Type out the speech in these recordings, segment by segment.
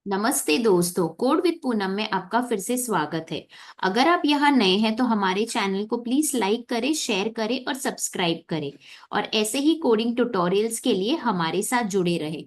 नमस्ते दोस्तों, code with Poonam में आपका फिर से स्वागत है। अगर आप यहाँ नए हैं तो हमारे चैनल को प्लीज लाइक करें, शेयर करें और सब्सक्राइब करें। और ऐसे ही कोडिंग ट्यूटोरियल्स के लिए हमारे साथ जुड़े रहें।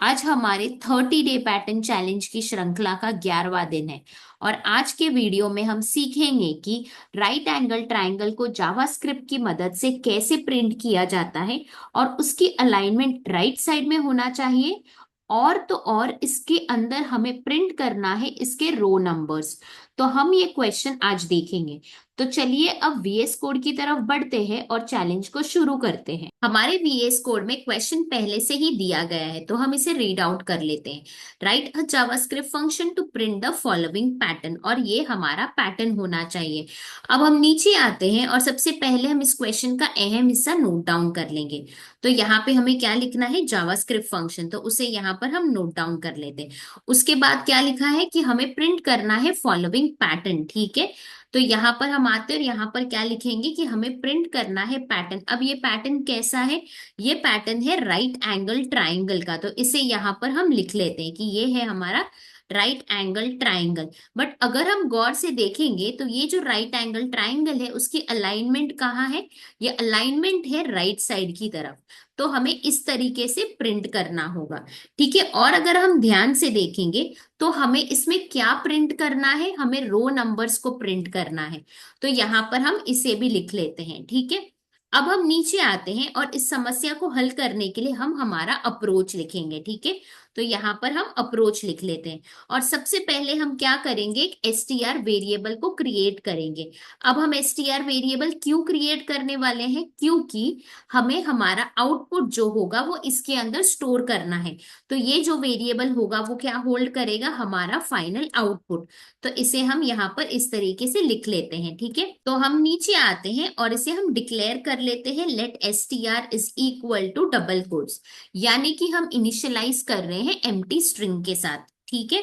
आज हमारे 30 डे पैटर्न चैलेंज की श्रृंखला का 11वां दिन है। और आज के वीडियो में हम सीखेंगे कि राइट एंगल ट्राइंगल को जावास्क्रिप्ट की मदद से कैसे प्रिंट किया जाता है और उसकी अलाइनमेंट राइट साइड में होना चाहिए। और तो और इसके अंदर हमें प्रिंट करना है इसके रो नंबर्स। तो हम ये क्वेश्चन आज देखेंगे। तो चलिए अब वीएस कोड की तरफ बढ़ते हैं और चैलेंज को शुरू करते हैं। हमारे वीएस कोड में क्वेश्चन पहले से ही दिया गया है, तो हम इसे रीड आउट कर लेते हैं। Write a JavaScript function to print the following pattern, और ये हमारा पैटर्न होना चाहिए। अब हम नीचे आते हैं और सबसे पहले हम इस क्वेश्चन का अहम हिस्सा नोट डाउन कर लेंगे। तो यहाँ पे हमें क्या लिखना है, जावास्क्रिप्ट फंक्शन, तो उसे यहाँ पर हम नोट डाउन कर लेते हैं। उसके बाद क्या लिखा है कि हमें प्रिंट करना है फॉलोइंग पैटर्न। ठीक है, तो यहाँ पर हम आते हैं और यहाँ पर क्या लिखेंगे कि हमें प्रिंट करना है पैटर्न। अब ये पैटर्न कैसा है, ये पैटर्न है राइट एंगल ट्राइंगल का। तो इसे यहाँ पर हम लिख लेते हैं कि ये है हमारा राइट एंगल ट्राइंगल। बट अगर हम गौर से देखेंगे तो ये जो राइट एंगल ट्राइंगल है उसकी अलाइनमेंट कहाँ है, ये अलाइनमेंट है राइट साइड की तरफ। तो हमें इस तरीके से प्रिंट करना होगा। ठीक है, और अगर हम ध्यान से देखेंगे तो हमें इसमें क्या प्रिंट करना है, हमें रो नंबर्स को प्रिंट करना है। तो यहाँ पर हम इसे भी लिख लेते हैं। ठीक है, अब हम नीचे आते हैं और इस समस्या को हल करने के लिए हम हमारा अप्रोच लिखेंगे। ठीक है, तो यहाँ पर हम अप्रोच लिख लेते हैं। और सबसे पहले हम क्या करेंगे, एक एसटीआर वेरिएबल को क्रिएट करेंगे। अब हम एसटीआर वेरिएबल क्यों क्रिएट करने वाले हैं, क्योंकि हमें हमारा आउटपुट जो होगा वो इसके अंदर स्टोर करना है। तो ये जो वेरिएबल होगा वो क्या होल्ड करेगा, हमारा फाइनल आउटपुट। तो इसे हम यहाँ पर इस तरीके से लिख लेते हैं। ठीक है, तो हम नीचे आते हैं और इसे हम डिक्लेयर कर लेते हैं, let S T R is equal to double quotes, यानी कि हम इनिशियलाइज कर रहे हैं एम्प्टी स्ट्रिंग के साथ। ठीक है,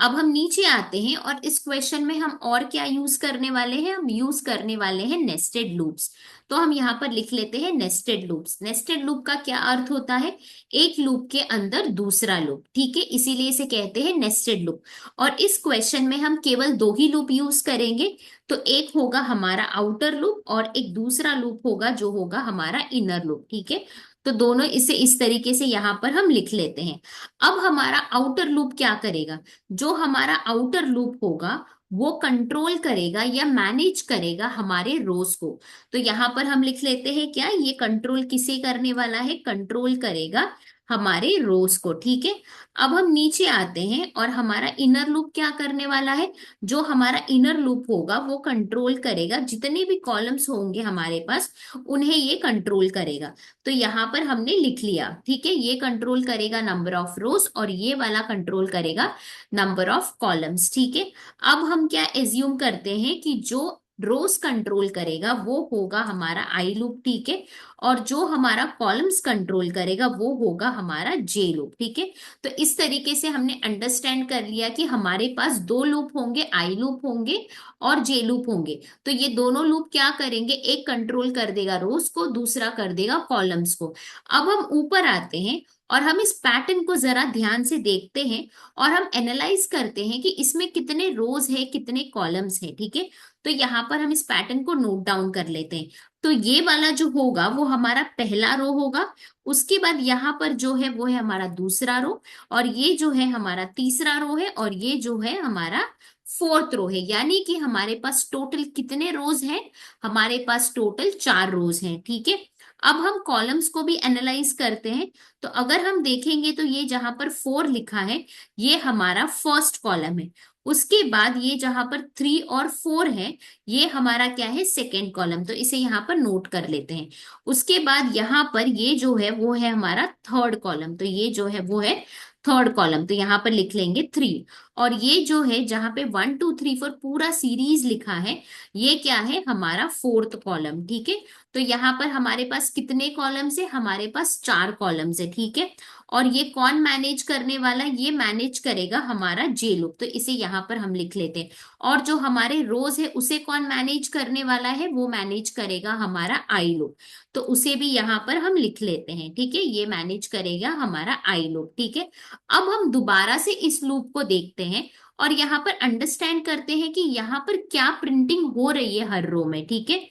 अब हम नीचे आते हैं और इस क्वेश्चन में हम और क्या यूज करने वाले हैं, हम यूज करने वाले हैं नेस्टेड लूप्स। तो हम यहाँ पर लिख लेते हैं नेस्टेड लूप्स। नेस्टेड लूप का क्या अर्थ होता है, एक लूप के अंदर दूसरा लूप। ठीक है, इसीलिए इसे कहते हैं नेस्टेड लूप। और इस क्वेश्चन में हम केवल दो ही लूप यूज करेंगे। तो एक होगा हमारा आउटर लूप और एक दूसरा लूप होगा जो होगा हमारा इनर लूप। ठीक है, तो दोनों इसे इस तरीके से यहाँ पर हम लिख लेते हैं। अब हमारा आउटर लूप क्या करेगा, जो हमारा आउटर लूप होगा वो कंट्रोल करेगा या मैनेज करेगा हमारे रोज को। तो यहाँ पर हम लिख लेते हैं क्या, ये कंट्रोल किसे करने वाला है, कंट्रोल करेगा हमारे रोज को। ठीक है, अब हम नीचे आते हैं और हमारा इनर लूप क्या करने वाला है, जो हमारा इनर लूप होगा वो कंट्रोल करेगा जितने भी कॉलम्स होंगे हमारे पास, उन्हें ये कंट्रोल करेगा। तो यहाँ पर हमने लिख लिया। ठीक है, ये कंट्रोल करेगा नंबर ऑफ रोज और ये वाला कंट्रोल करेगा नंबर ऑफ कॉलम्स। ठीक है, अब हम क्या एज्यूम करते हैं कि जो रोज कंट्रोल करेगा वो होगा हमारा आई लूप। ठीक है, और जो हमारा कॉलम्स कंट्रोल करेगा वो होगा हमारा जे लूप। ठीक है, तो इस तरीके से हमने अंडरस्टैंड कर लिया कि हमारे पास दो लूप होंगे, आई लूप होंगे और जे लूप होंगे। तो ये दोनों लूप क्या करेंगे, एक कंट्रोल कर देगा रोज को, दूसरा कर देगा कॉलम्स को। अब हम ऊपर आते हैं और हम इस पैटर्न को जरा ध्यान से देखते हैं और हम एनालाइज करते हैं कि इसमें कितने रोज है, कितने कॉलम्स है। ठीक है, तो यहाँ पर हम इस पैटर्न को नोट डाउन कर लेते हैं। तो ये वाला जो होगा वो हमारा पहला रो होगा। उसके बाद यहाँ पर जो है वो है हमारा दूसरा रो, और ये जो है हमारा तीसरा रो है, और ये जो है हमारा फोर्थ रो है। यानी कि हमारे पास टोटल कितने रोज हैं, हमारे पास टोटल 4 रोज हैं। ठीक है, अब हम कॉलम्स को भी एनालाइज करते हैं। तो अगर हम देखेंगे तो ये जहां पर 4 लिखा है ये हमारा फर्स्ट कॉलम है। उसके बाद ये जहां पर 3 और 4 है ये हमारा क्या है, सेकेंड कॉलम। तो इसे यहाँ पर नोट कर लेते हैं। उसके बाद यहाँ पर ये जो है वो है हमारा थर्ड कॉलम। तो ये जो है वो है थर्ड कॉलम, तो यहाँ पर लिख लेंगे 3। और ये जो है जहां पे 1 2 3 4 पूरा सीरीज लिखा है ये क्या है, हमारा फोर्थ कॉलम। ठीक है, तो यहाँ पर हमारे पास कितने कॉलम्स है, हमारे पास 4 कॉलम्स है। ठीक है, और ये कौन मैनेज करने वाला, ये मैनेज करेगा हमारा जे लूप, तो इसे यहाँ पर हम लिख लेते हैं। और जो हमारे रोज है उसे कौन मैनेज करने वाला है, वो मैनेज करेगा हमारा आई लूप, तो उसे भी यहाँ पर हम लिख लेते हैं। ठीक है, ये मैनेज करेगा हमारा आई लूप। ठीक है, अब हम दोबारा से इस लूप को देखते हैं और यहाँ पर अंडरस्टैंड करते हैं कि यहाँ पर क्या प्रिंटिंग हो रही है हर रो में। ठीक है,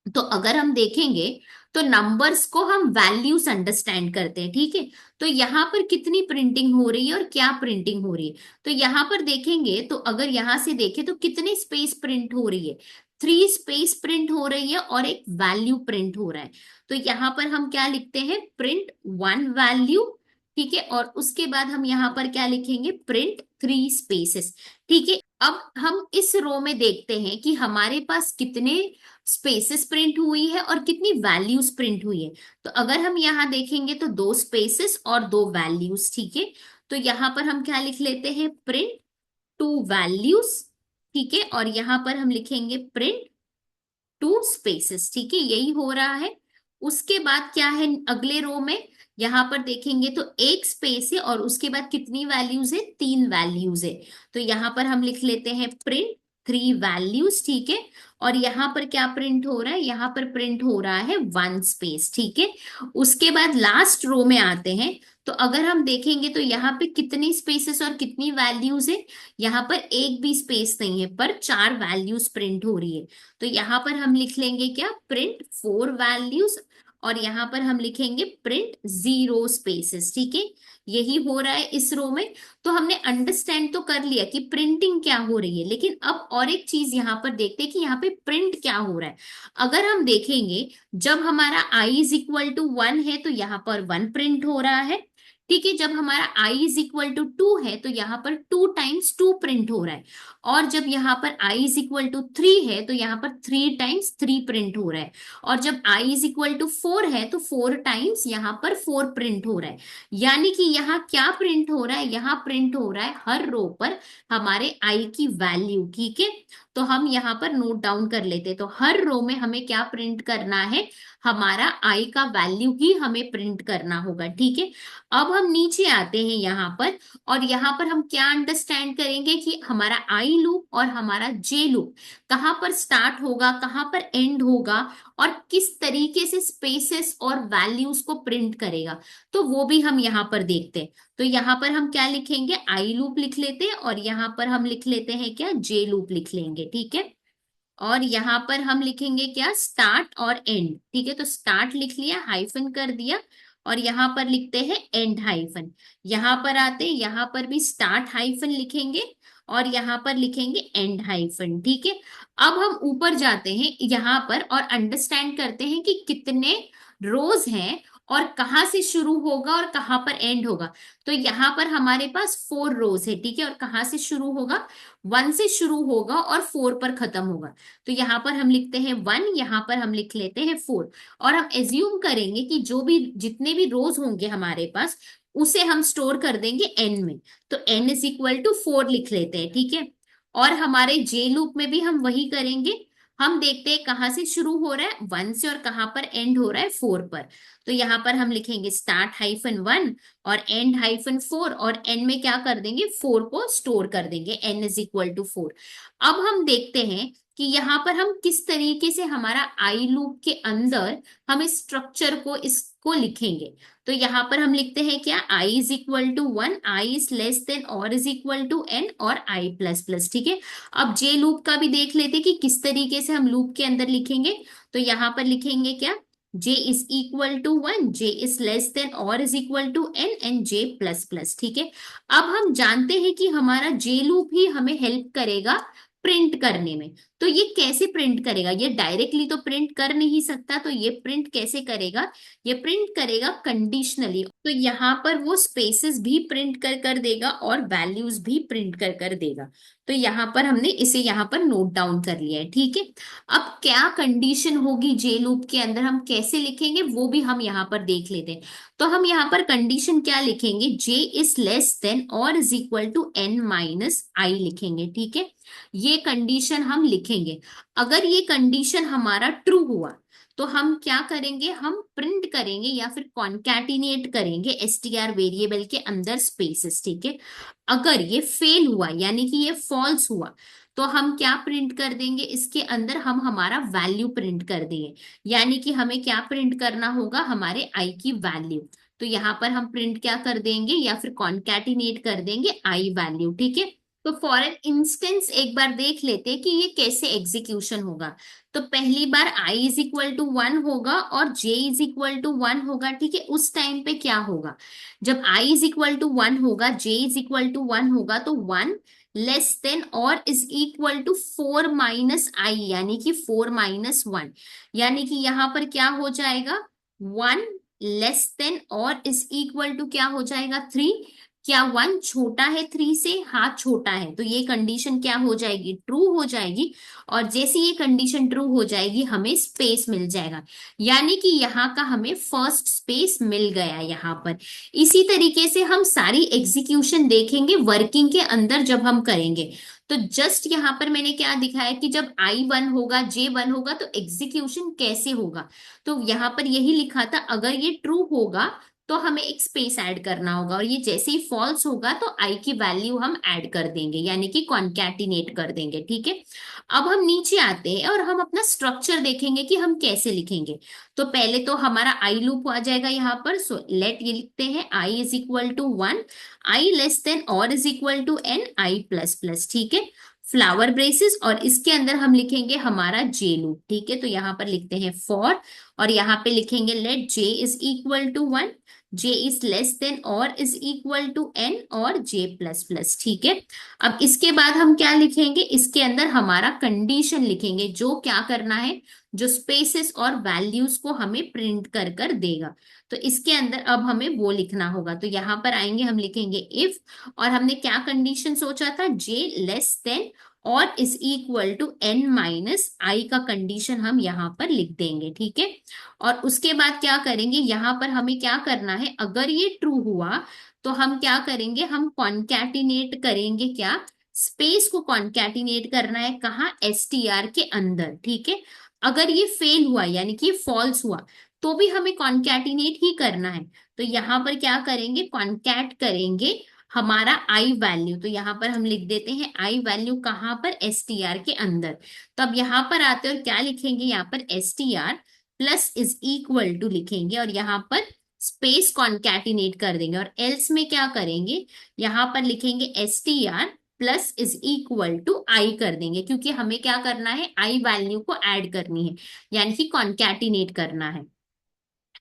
तो अगर हम देखेंगे तो नंबर्स को हम वैल्यूज अंडरस्टैंड करते हैं। ठीक है, तो यहाँ पर कितनी प्रिंटिंग हो रही है और क्या प्रिंटिंग हो रही है, तो यहाँ पर देखेंगे तो अगर यहाँ से देखें तो कितने स्पेस प्रिंट हो रही है, 3 स्पेस प्रिंट हो रही है और एक वैल्यू प्रिंट हो रहा है। तो यहाँ पर हम क्या लिखते हैं, प्रिंट 1 वैल्यू। ठीक है, और उसके बाद हम यहाँ पर क्या लिखेंगे, प्रिंट 3 स्पेसेस। ठीक है, अब हम इस रो में देखते हैं कि हमारे पास कितने स्पेसेस प्रिंट हुई है और कितनी वैल्यूज प्रिंट हुई है। तो अगर हम यहाँ देखेंगे तो 2 स्पेसेस और 2 वैल्यूज। ठीक है, तो यहाँ पर हम क्या लिख लेते हैं, प्रिंट 2 वैल्यूज। ठीक है, और यहाँ पर हम लिखेंगे प्रिंट 2 स्पेसेस। ठीक है, यही हो रहा है। उसके बाद क्या है अगले रो में, यहां पर देखेंगे तो 1 स्पेस है और उसके बाद कितनी वैल्यूज है, 3 वैल्यूज है। तो यहां पर हम लिख लेते हैं प्रिंट 3 वैल्यूज। ठीक है, और यहाँ पर क्या प्रिंट हो रहा है, यहाँ पर प्रिंट हो रहा है 1 स्पेस। ठीक है, उसके बाद लास्ट रो में आते हैं, तो अगर हम देखेंगे तो यहाँ पे कितनी स्पेसेस और कितनी वैल्यूज है, यहाँ पर एक भी स्पेस नहीं है पर 4 वैल्यूज प्रिंट हो रही है। तो यहाँ पर हम लिख लेंगे क्या, प्रिंट 4 वैल्यूज, और यहाँ पर हम लिखेंगे प्रिंट 0 स्पेसेस। ठीक है, यही हो रहा है इस रो में। तो हमने अंडरस्टैंड तो कर लिया कि प्रिंटिंग क्या हो रही है, लेकिन अब और एक चीज यहाँ पर देखते हैं कि यहाँ पे प्रिंट क्या हो रहा है। अगर हम देखेंगे, जब हमारा आई इज इक्वल टू 1 है तो यहाँ पर 1 प्रिंट हो रहा है। ठीक है, जब हमारा आई इज इक्वल टू 2 है तो यहाँ पर 2 टाइम्स 2 प्रिंट हो रहा है। और जब यहाँ पर आई इज इक्वल टू 3 है तो यहाँ पर 3 टाइम्स 3 प्रिंट हो रहा है। और जब आई इज इक्वल टू 4 है तो 4 टाइम्स यहाँ पर 4 प्रिंट हो रहा है। यानी कि यहाँ क्या प्रिंट हो रहा है, यहाँ प्रिंट हो रहा है हर रो पर हमारे आई की वैल्यू। ठीक है, तो हम यहाँ पर नोट डाउन कर लेते हैं। तो हर रो में हमें क्या प्रिंट करना है, हमारा आई का वैल्यू ही हमें प्रिंट करना होगा। ठीक है, अब हम नीचे आते हैं यहाँ पर, और यहाँ पर हम क्या अंडरस्टैंड करेंगे कि हमारा आई लूप और हमारा जे लूप कहाँ पर स्टार्ट होगा, कहाँ पर एंड होगा, और किस तरीके से स्पेसेस और वैल्यूज को प्रिंट करेगा, तो वो भी हम यहाँ पर देखते हैं। तो यहाँ पर हम क्या लिखेंगे, आई लूप लिख लेते हैं, और यहाँ पर हम लिख लेते हैं क्या, जे लूप लिख लेंगे। ठीक है, और यहाँ पर हम लिखेंगे क्या, स्टार्ट और एंड। ठीक है, तो स्टार्ट लिख लिया, हाइफन कर दिया, और यहाँ पर लिखते हैं एंड हाइफन। यहाँ पर आते हैं, यहाँ पर भी स्टार्ट हाइफन लिखेंगे और यहाँ पर लिखेंगे एंड हाइफन। ठीक है, अब हम ऊपर जाते हैं यहाँ पर और अंडरस्टैंड करते हैं कि कितने रोज हैं और कहाँ से शुरू होगा और कहाँ पर एंड होगा। तो यहाँ पर हमारे पास 4 रोज है। ठीक है, और कहाँ से शुरू होगा, 1 से शुरू होगा और 4 पर खत्म होगा। तो यहाँ पर हम लिखते हैं 1, यहाँ पर हम लिख लेते हैं 4, और हम एज्यूम करेंगे कि जो भी जितने भी रोज होंगे हमारे पास उसे हम स्टोर कर देंगे एन में। तो एन इज इक्वल टू 4 लिख लेते हैं। ठीक है, और हमारे जे लूप में भी हम वही करेंगे। हम देखते हैं कहाँ से शुरू हो रहा है, 1 से, और कहाँ पर एंड हो रहा है, 4 पर। तो यहाँ पर हम लिखेंगे स्टार्ट हाइफन 1 और एंड हाइफन 4, और एन में क्या कर देंगे, 4 को स्टोर कर देंगे, एन इज इक्वल टू 4। अब हम देखते हैं कि यहाँ पर हम किस तरीके से हमारा आई लूप के अंदर हम इस स्ट्रक्चर को इसको लिखेंगे। तो यहाँ पर हम लिखते हैं क्या, i is equal to 1, i is less than और इज इक्वल टू एन, और आई प्लस प्लस। ठीक है, अब जे लूप का भी देख लेते कि किस तरीके से हम लूप के अंदर लिखेंगे। तो यहाँ पर लिखेंगे क्या, j is equal to 1, j is less than और is equal to n, and j plus plus. ठीक है, अब हम जानते हैं कि हमारा j लूप ही हमें हेल्प करेगा प्रिंट करने में। तो ये कैसे प्रिंट करेगा, ये डायरेक्टली तो प्रिंट कर नहीं सकता, तो ये प्रिंट कैसे करेगा, ये प्रिंट करेगा कंडीशनली। तो यहाँ पर वो स्पेसेस भी प्रिंट कर कर देगा और वैल्यूज भी प्रिंट कर कर देगा। तो यहाँ पर हमने इसे यहाँ पर नोट डाउन कर लिया है। ठीक है, अब क्या कंडीशन होगी जे लूप के अंदर, हम कैसे लिखेंगे वो भी हम यहाँ पर देख लेते हैं। तो हम यहाँ पर कंडीशन क्या लिखेंगे, जे इज लेस देन और is equal to n minus i लिखेंगे। ठीक है, ये कंडीशन हम लिखेंगे। अगर ये कंडीशन हमारा ट्रू हुआ तो हम क्या करेंगे, हम प्रिंट करेंगे या फिर कॉन्कैटिनेट करेंगे एसटीआर वेरिएबल के अंदर स्पेसेस, ठीक है। अगर ये फेल हुआ यानी कि ये फॉल्स हुआ, तो हम क्या प्रिंट कर देंगे, इसके अंदर हम हमारा वैल्यू प्रिंट कर देंगे। यानी कि हमें क्या प्रिंट करना होगा, हमारे आई की वैल्यू। तो यहाँ पर हम प्रिंट क्या कर देंगे या फिर कॉन्कैटिनेट कर देंगे आई वैल्यू, ठीक है। तो फॉर एन इंस्टेंस एक बार देख लेते हैं कि ये कैसे एग्जीक्यूशन होगा। तो पहली बार i इज इक्वल टू 1 होगा और j इज इक्वल टू 1 होगा, ठीक है। उस टाइम पे क्या होगा, जब i इज इक्वल टू 1 होगा, j इज इक्वल टू 1 होगा, तो 1 लेस देन और इज इक्वल टू 4 माइनस आई, यानी कि 4 माइनस 1। यानी कि यहां पर क्या हो जाएगा, 1 लेस देन और इज इक्वल टू क्या हो जाएगा, 3। क्या 1 छोटा है 3 से, हाँ छोटा है, तो ये कंडीशन क्या हो जाएगी, ट्रू हो जाएगी। और जैसे ये कंडीशन ट्रू हो जाएगी, हमें स्पेस मिल जाएगा, यानी कि यहाँ का हमें फर्स्ट स्पेस मिल गया यहाँ पर। इसी तरीके से हम सारी एग्जीक्यूशन देखेंगे वर्किंग के अंदर जब हम करेंगे। तो जस्ट यहाँ पर मैंने क्या दिखाया कि जब I1 होगा, J1 होगा, तो एग्जीक्यूशन कैसे होगा। तो यहाँ पर यही लिखा था, अगर ये ट्रू होगा तो हमें एक स्पेस ऐड करना होगा, और ये जैसे ही फॉल्स होगा तो आई की वैल्यू हम ऐड कर देंगे, यानी कि कॉन्कैटिनेट कर देंगे, ठीक है। अब हम नीचे आते हैं और हम अपना स्ट्रक्चर देखेंगे कि हम कैसे लिखेंगे। तो पहले तो हमारा आई लूप आ जाएगा यहाँ पर। सो लेट ये लिखते हैं, i is equal to 1, i less than और is equal to n, i plus plus, ठीक है। फ्लावर ब्रेसेस, और इसके अंदर हम लिखेंगे हमारा जे लूप, ठीक है। तो यहाँ पर लिखते हैं फॉर, और यहाँ पे लिखेंगे let J is equal to 1, J is less than और इज इक्वल टू एन और जे प्लस प्लस, ठीक है। अब इसके बाद हम क्या लिखेंगे, इसके अंदर हमारा कंडीशन लिखेंगे, जो क्या करना है, जो स्पेसेस और वैल्यूज को हमें प्रिंट कर कर देगा। तो इसके अंदर अब हमें वो लिखना होगा। तो यहाँ पर आएंगे, हम लिखेंगे इफ, और हमने क्या कंडीशन सोचा था, जे लेस देन और is equal to n minus i का कंडीशन हम यहाँ पर लिख देंगे, ठीक है। और उसके बाद क्या करेंगे, यहाँ पर हमें क्या करना है, अगर ये ट्रू हुआ तो हम क्या करेंगे, हम कॉन्कैटिनेट करेंगे, क्या, स्पेस को कॉन्कैटिनेट करना है, कहाँ, एसटीआर के अंदर, ठीक है। अगर ये फेल हुआ यानी कि फॉल्स हुआ, तो भी हमें कॉन्कैटिनेट ही करना है। तो यहाँ पर क्या करेंगे, कॉन्कैट करेंगे हमारा आई वैल्यू। तो यहाँ पर हम लिख देते हैं आई वैल्यू कहाँ पर, एसटीआर के अंदर। तो अब यहाँ पर आते हैं और क्या लिखेंगे, यहाँ पर STR plus is equal to लिखेंगे, और यहाँ पर स्पेस कॉन्कैटिनेट कर देंगे, और एल्स में क्या करेंगे, यहाँ पर लिखेंगे STR plus is equal to i कर देंगे, क्योंकि हमें क्या करना है, आई वैल्यू को ऐड करनी है, यानी कि कॉन्कैटिनेट करना है,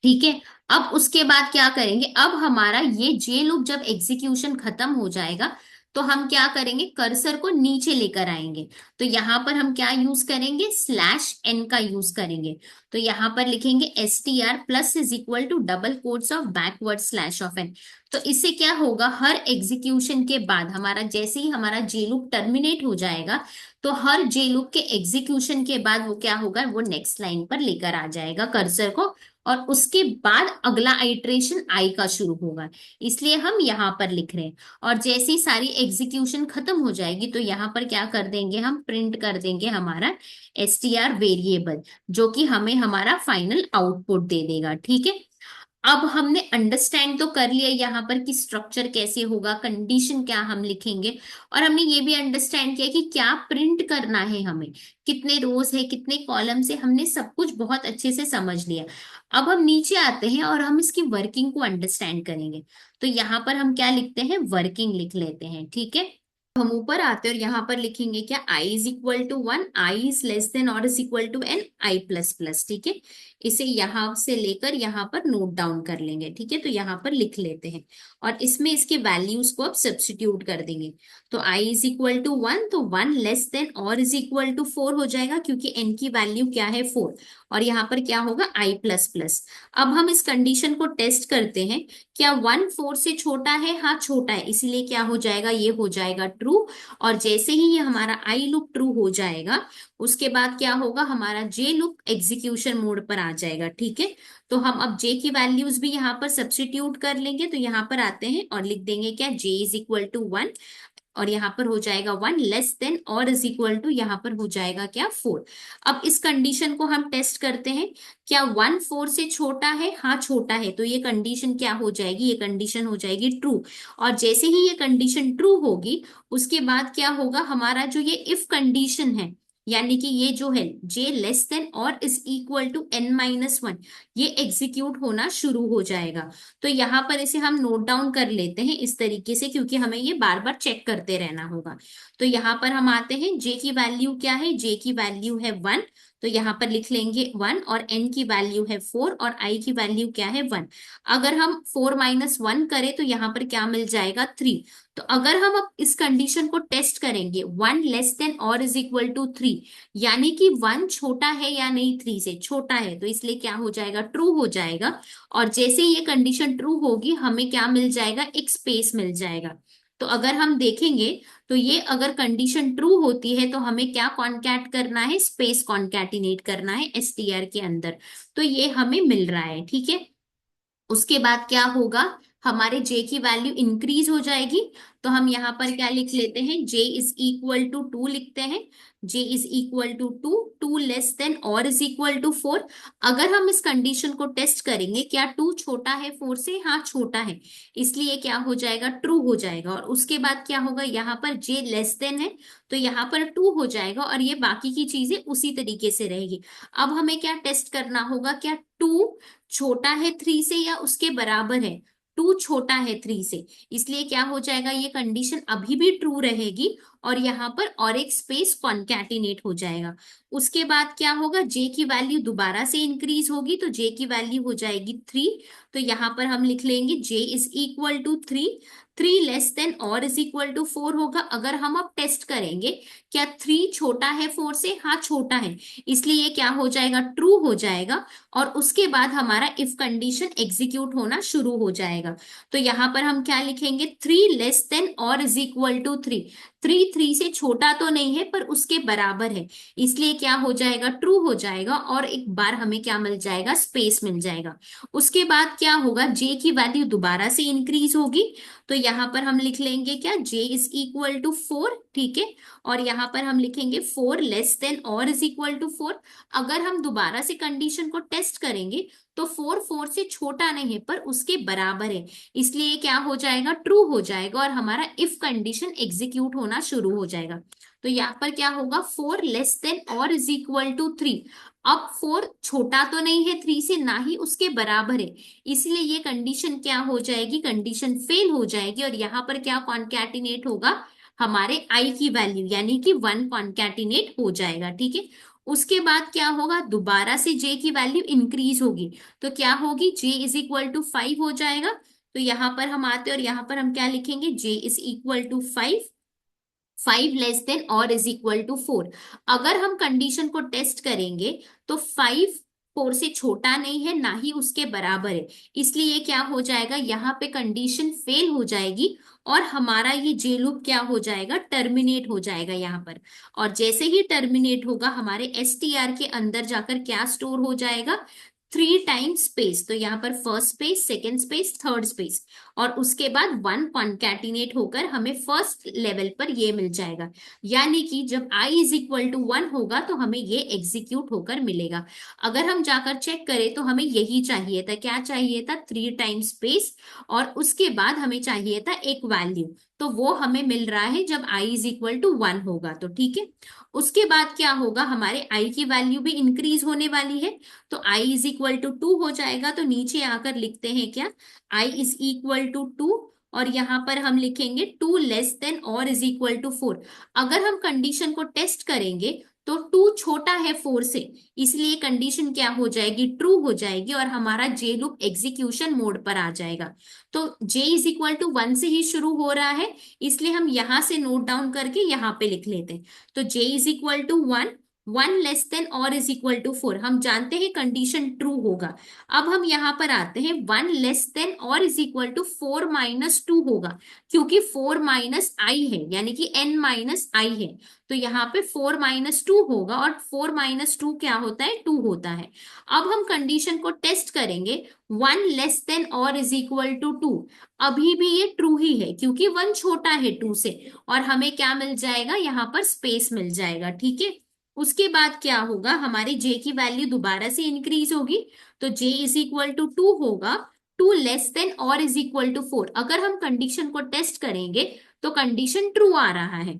ठीक है। अब उसके बाद क्या करेंगे, अब हमारा ये जे लूप जब एग्जीक्यूशन खत्म हो जाएगा, तो हम क्या करेंगे, कर्सर को नीचे लेकर आएंगे। तो यहां पर हम क्या यूज करेंगे, स्लैश एन का यूज करेंगे। तो यहां पर लिखेंगे S T R plus is equal to double quotes of backward slash of N. तो इससे क्या होगा, हर एग्जीक्यूशन के बाद हमारा, जैसे ही हमारा जे लूप टर्मिनेट हो जाएगा, तो हर जे लूप के एग्जीक्यूशन के बाद वो क्या होगा, वो नेक्स्ट लाइन पर लेकर आ जाएगा कर्सर को, और उसके बाद अगला आइट्रेशन आई का शुरू होगा, इसलिए हम यहाँ पर लिख रहे हैं। और जैसे ही सारी एग्जीक्यूशन खत्म हो जाएगी, तो यहाँ पर क्या कर देंगे, हम प्रिंट कर देंगे हमारा एसटीआर वेरिएबल, जो कि हमें हमारा फाइनल आउटपुट दे देगा, ठीक है। अब हमने अंडरस्टैंड तो कर लिया यहाँ पर कि स्ट्रक्चर कैसे होगा, कंडीशन क्या हम लिखेंगे, और हमने ये भी अंडरस्टैंड किया कि क्या प्रिंट करना है हमें, कितने रोज है, कितने कॉलम से, हमने सब कुछ बहुत अच्छे से समझ लिया। अब हम नीचे आते हैं और हम इसकी वर्किंग को अंडरस्टैंड करेंगे। तो यहाँ पर हम क्या लिखते हैं, वर्किंग लिख लेते हैं, ठीक है। हम ऊपर आते हैं और यहाँ पर लिखेंगे क्या, i is equal to 1, i is less than और is equal to n, i plus plus, ठीक है। इसे यहां से लेकर यहाँ पर नोट डाउन कर लेंगे, ठीक है। तो यहाँ पर लिख लेते हैं, और इसमें इसके वैल्यूज को अब सब्स्टिट्यूट कर देंगे। तो आई इज इक्वल टू 1, तो 1 लेस देन और इज इक्वल टू 4 हो जाएगा, क्योंकि एन की वैल्यू क्या है, 4, और यहाँ पर क्या होगा, आई प्लस प्लस। अब हम इस कंडीशन को टेस्ट करते हैं, क्या 1 4 से छोटा है, हाँ छोटा है, इसीलिए क्या हो जाएगा, ये हो जाएगा ट्रू। और जैसे ही ये हमारा आई लूप ट्रू हो जाएगा, उसके बाद क्या होगा, हमारा जे लूप एग्जीक्यूशन मोड पर आ जाएगा, ठीक है। तो हम अब जे की वैल्यूज भी यहाँ पर सब्स्टिट्यूट कर लेंगे। तो यहाँ पर आते हैं और लिख देंगे क्या, जे इज इक्वल टू 1, और यहाँ पर हो जाएगा 1 लेस देन और इज इक्वल टू यहाँ पर हो जाएगा क्या 4। अब इस कंडीशन को हम टेस्ट करते हैं, क्या 1 4 से छोटा है? हाँ छोटा है, तो ये कंडीशन क्या हो जाएगी? ये कंडीशन हो जाएगी ट्रू। और जैसे ही ये कंडीशन ट्रू होगी उसके बाद क्या होगा, हमारा जो ये इफ कंडीशन है, यानी कि ये जो है जे लेस देन और इज इक्वल टू n-1, ये एग्जीक्यूट होना शुरू हो जाएगा। तो यहाँ पर इसे हम नोट डाउन कर लेते हैं इस तरीके से, क्योंकि हमें ये बार बार चेक करते रहना होगा। तो यहाँ पर हम आते हैं, जे की वैल्यू क्या है? जे की वैल्यू है 1, तो यहाँ पर लिख लेंगे 1, और n की वैल्यू है 4 और i की वैल्यू क्या है 1। अगर हम 4-1 करें तो यहाँ पर क्या मिल जाएगा 3। तो अगर हम अब इस कंडीशन को टेस्ट करेंगे 1 लेस देन और इज इक्वल टू 3, यानी कि 1 छोटा है या नहीं 3 से? छोटा है, तो इसलिए क्या हो जाएगा? ट्रू हो जाएगा। और जैसे ही ये कंडीशन ट्रू होगी हमें क्या मिल जाएगा? एक स्पेस मिल जाएगा। तो अगर हम देखेंगे तो ये अगर कंडीशन ट्रू होती है तो हमें क्या कॉन्कैट करना है? स्पेस कॉन्कैटिनेट करना है एसटीआर के अंदर। तो ये हमें मिल रहा है, ठीक है। उसके बाद क्या होगा, हमारे जे की वैल्यू इंक्रीज हो जाएगी। तो हम यहाँ पर क्या लिख लेते हैं? जे इज इक्वल टू 2 लिखते हैं। J is equal to 2, 2 less than और इज इक्वल टू 4। अगर हम इस कंडीशन को टेस्ट करेंगे, क्या 2 छोटा है 4 से? हाँ छोटा है, इसलिए क्या हो जाएगा? ट्रू हो जाएगा। और उसके बाद क्या होगा, यहाँ पर जे लेस देन है तो यहाँ पर 2 हो जाएगा, और ये बाकी की चीजें उसी तरीके से रहेगी। अब हमें क्या टेस्ट करना होगा, क्या 2 छोटा है 3 से या उसके बराबर है? 2 छोटा है 3 से, इसलिए क्या हो जाएगा, ये कंडीशन अभी भी ट्रू रहेगी। और यहाँ पर और एक स्पेस कॉन्कैटिनेट हो जाएगा। उसके बाद क्या होगा, जे की वैल्यू दोबारा से इंक्रीज होगी, तो जे की वैल्यू हो जाएगी 3। तो यहाँ पर हम लिख लेंगे j is equal to 3। 3 less than और इज इक्वल टू 4 होगा। अगर हम अब टेस्ट करेंगे, क्या 3 छोटा है 4 से? हाँ छोटा है, इसलिए ये क्या हो जाएगा? ट्रू हो जाएगा। और उसके बाद हमारा इफ कंडीशन एग्जीक्यूट होना शुरू हो जाएगा। तो यहां पर हम क्या लिखेंगे? 3 लेस देन और इज इक्वल टू 3। 3 3 से छोटा तो नहीं है पर उसके बराबर है, इसलिए क्या हो जाएगा? ट्रू हो जाएगा। और एक बार हमें क्या मिल जाएगा? स्पेस मिल जाएगा। उसके बाद क्या होगा, जे की वैल्यू दोबारा से इंक्रीज होगी। तो यहां पर हम लिख लेंगे क्या? जे इज इक्वल टू 4, ठीक है। और यहां पर हम लिखेंगे 4 लेस देन और इज इक्वल टू 4। अगर हम दोबारा से कंडीशन को टेस्ट करेंगे तो 4 4 से छोटा नहीं है पर उसके बराबर है, इसलिए क्या हो जाएगा? ट्रू हो जाएगा। और हमारा इफ कंडीशन एग्जीक्यूट होना शुरू हो जाएगा। तो यहाँ पर क्या होगा, 4 लेस देन और इज इक्वल टू 3। अब 4 छोटा तो नहीं है 3 से, ना ही उसके बराबर है, इसलिए ये कंडीशन क्या हो जाएगी? कंडीशन फेल हो जाएगी। और यहाँ पर क्या कॉन्कैटिनेट होगा? हमारे आई की वैल्यू, यानी कि 1 कॉन्कैटिनेट हो जाएगा, ठीक है। उसके बाद क्या होगा, दोबारा से जे की वैल्यू इंक्रीज होगी। तो क्या होगी? जे इज इक्वल टू 5 हो जाएगा। तो यहां पर हम आते हैं और यहां पर हम क्या लिखेंगे? J is equal to 5। 5 less than और इज इक्वल टू 4। अगर हम कंडीशन को टेस्ट करेंगे तो 5 4 से छोटा नहीं है, ना ही उसके बराबर है, इसलिए ये क्या हो जाएगा? यहाँ पे कंडीशन फेल हो जाएगी। और हमारा ये जे लूप क्या हो जाएगा? टर्मिनेट हो जाएगा यहाँ पर। और जैसे ही टर्मिनेट होगा हमारे एसटीआर के अंदर जाकर क्या स्टोर हो जाएगा? 3 टाइम्स स्पेस। तो यहाँ पर first space, second space, third space, और उसके बाद 1 कॉन्कैटिनेट होकर हमें फर्स्ट लेवल पर ये मिल जाएगा। यानी कि जब i इज इक्वल टू 1 होगा तो हमें ये एग्जीक्यूट होकर मिलेगा। अगर हम जाकर चेक करें तो हमें यही चाहिए था। क्या चाहिए था? 3 टाइम्स स्पेस, और उसके बाद हमें चाहिए था एक वैल्यू। तो वो हमें मिल रहा है जब i इज इक्वल टू 1 होगा, तो ठीक है। उसके बाद क्या होगा, हमारे i की वैल्यू भी इंक्रीज होने वाली है। तो i इज इक्वल टू 2 हो जाएगा। तो नीचे आकर लिखते हैं क्या? i is equal to 2। और यहां पर हम लिखेंगे 2 लेस देन और इज इक्वल टू 4। अगर हम कंडीशन को टेस्ट करेंगे तो 2 छोटा है 4 से, इसलिए कंडीशन क्या हो जाएगी? ट्रू हो जाएगी। और हमारा जे लूप एग्जीक्यूशन मोड पर आ जाएगा। तो जे इज इक्वल टू 1 से ही शुरू हो रहा है, इसलिए हम यहां से नोट डाउन करके यहां पे लिख लेते हैं। तो j is equal to 1, 1 less than और इज इक्वल टू 4, हम जानते हैं कंडीशन ट्रू होगा। अब हम यहाँ पर आते हैं, 1 लेस देन और इज इक्वल टू 4 माइनस 2 होगा, क्योंकि 4 माइनस आई है, यानी कि n माइनस आई है। तो यहाँ पे 4 माइनस 2 होगा, और 4 माइनस 2 क्या होता है, 2 होता है। अब हम कंडीशन को टेस्ट करेंगे, 1 लेस देन और इज इक्वल टू 2, अभी भी ये ट्रू ही है, क्योंकि 1 छोटा है 2 से, और हमें क्या मिल जाएगा, यहाँ पर स्पेस मिल जाएगा। ठीक है, उसके बाद क्या होगा, हमारी जे की वैल्यू दोबारा से इंक्रीज होगी, तो जे इज इक्वल टू 2 होगा, 2 लेस देन और इज इक्वल टू 4। अगर हम कंडीशन को टेस्ट करेंगे तो कंडीशन ट्रू आ रहा है।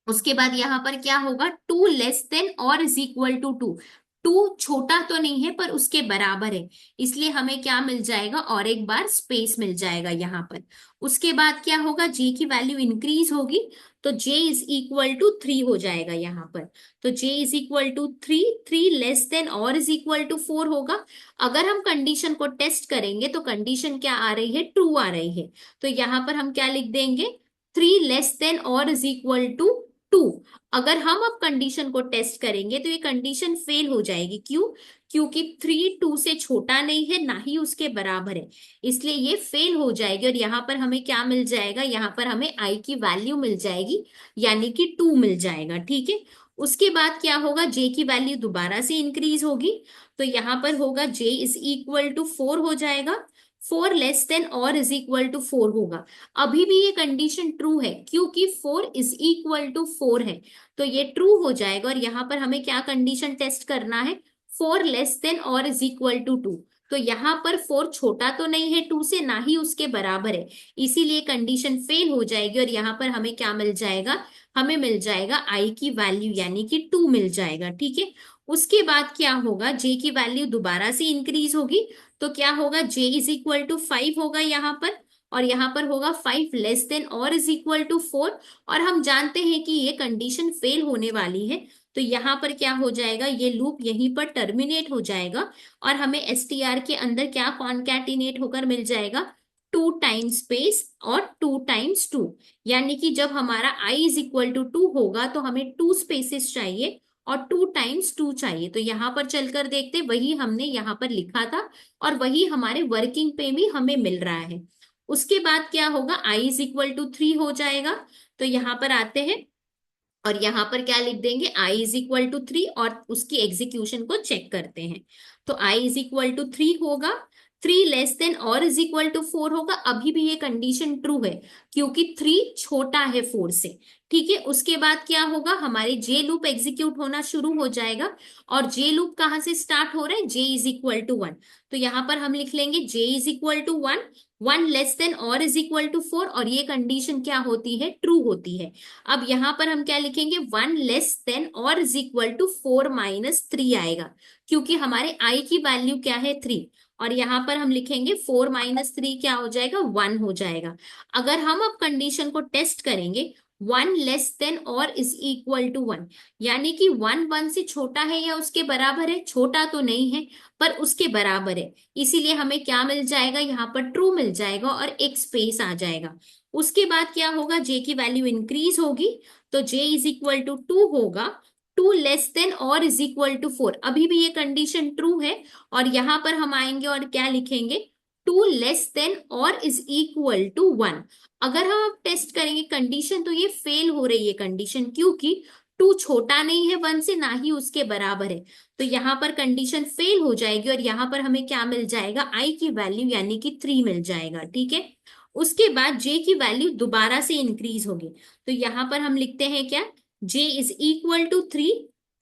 उसके बाद यहां पर क्या होगा, 2 लेस देन और इज इक्वल टू 2, 2 छोटा तो नहीं है पर उसके बराबर है, इसलिए हमें क्या मिल जाएगा, और एक बार स्पेस मिल जाएगा यहाँ पर। उसके बाद क्या होगा, जे की वैल्यू इंक्रीज होगी, तो जे इज इक्वल टू 3 हो जाएगा यहाँ पर। तो j is equal to 3, 3 less than और इज इक्वल टू 4 होगा। अगर हम कंडीशन को टेस्ट करेंगे तो कंडीशन क्या आ रही है, ट्रू आ रही है। तो यहाँ पर हम क्या लिख देंगे, 3 लेस देन और इज इक्वल टू 2। अगर हम अब कंडीशन को टेस्ट करेंगे तो ये कंडीशन फेल हो जाएगी, क्यों, क्योंकि 3 2 से छोटा नहीं है, ना ही उसके बराबर है, इसलिए ये फेल हो जाएगी। और यहाँ पर हमें क्या मिल जाएगा, यहाँ पर हमें आई की वैल्यू मिल जाएगी, यानी कि 2 मिल जाएगा। ठीक है, उसके बाद क्या होगा, जे की वैल्यू दोबारा से इंक्रीज होगी, तो यहाँ पर होगा जे इज इक्वल टू 4 हो जाएगा, 4 लेस देन और इज इक्वल टू 4 होगा। अभी भी ये कंडीशन ट्रू है, क्योंकि 4 इज इक्वल टू 4 है, तो ये ट्रू हो जाएगा। और यहाँ पर हमें क्या कंडीशन टेस्ट करना है, 4 लेस देन और इज इक्वल टू 2। तो यहाँ पर 4 छोटा तो नहीं है 2 से, ना ही उसके बराबर है, इसीलिए कंडीशन फेल हो जाएगी। और यहाँ पर हमें क्या मिल जाएगा, हमें मिल जाएगा आई की वैल्यू, यानी कि 2 मिल जाएगा। ठीक है, उसके बाद क्या होगा, जे की वैल्यू दोबारा से इंक्रीज होगी, तो क्या होगा, जे इज इक्वल टू 5 होगा यहाँ पर, और यहाँ पर होगा 5 लेस देन और इज इक्वल टू 4। और हम जानते हैं कि ये कंडीशन फेल होने वाली है, तो यहाँ पर क्या हो जाएगा, ये लूप यहीं पर टर्मिनेट हो जाएगा, और हमें एसटीआर के अंदर क्या कॉन्कैटिनेट होकर मिल जाएगा, 2 टाइम्स स्पेस और 2 टाइम्स 2, यानी कि जब हमारा आई इज इक्वल टू 2 होगा तो हमें 2 स्पेसेस चाहिए और 2 टाइम्स 2 चाहिए। तो यहाँ पर चलकर देखते, वही हमने यहाँ पर लिखा था, और वही हमारे वर्किंग पे भी हमें मिल रहा है। उसके बाद क्या होगा, आई इज इक्वल टू 3 हो जाएगा, तो यहाँ पर आते हैं, और यहाँ पर क्या लिख देंगे, आई इज इक्वल टू 3, और उसकी एग्जीक्यूशन को चेक करते हैं। तो आई इज इक्वल टू 3 होगा, 3 लेस देन और इज इक्वल टू 4 होगा, अभी भी ये कंडीशन ट्रू है, क्योंकि 3 छोटा है 4 से। ठीक है, उसके बाद क्या होगा, हमारे जे लूप एग्जीक्यूट होना शुरू हो जाएगा, और जे लूप कहाँ से स्टार्ट हो रहा है, जे इज इक्वल टू 1। तो यहाँ पर हम लिख लेंगे j is equal to 1, 1 less than और इज इक्वल टू 4, और ये कंडीशन क्या होती है, ट्रू होती है। अब यहां पर हम क्या लिखेंगे, 1 लेस देन और इज इक्वल टू 4 माइनस 3 आएगा, क्योंकि हमारे आई की वैल्यू क्या है, 3। और यहां पर हम लिखेंगे 4 माइनस 3 क्या हो जाएगा, 1 हो जाएगा। अगर हम अब कंडीशन को टेस्ट करेंगे, 1 लेस देन और इज इक्वल टू 1, यानी कि 1 1 से छोटा है या उसके बराबर है, छोटा तो नहीं है पर उसके बराबर है, इसीलिए हमें क्या मिल जाएगा, यहाँ पर ट्रू मिल जाएगा और एक स्पेस आ जाएगा। उसके बाद क्या होगा, जे की वैल्यू इंक्रीज होगी, तो जे इज इक्वल टू 2 होगा, 2 लेस देन और इज इक्वल टू 4, अभी भी ये कंडीशन ट्रू है। और यहां पर हम आएंगे और क्या लिखेंगे, 2 लेस देन और इज इक्वल टू 1। अगर हम अब टेस्ट करेंगे कंडीशन, तो ये फेल हो रही है कंडीशन, क्योंकि 2 छोटा नहीं है 1 से, ना ही उसके बराबर है, तो यहाँ पर कंडीशन फेल हो जाएगी। और यहाँ पर हमें क्या मिल जाएगा, आई की वैल्यू, यानी कि 3 मिल जाएगा। ठीक है, उसके बाद जे की वैल्यू दोबारा से इंक्रीज होगी, तो यहां पर हम लिखते हैं क्या, j is equal to 3,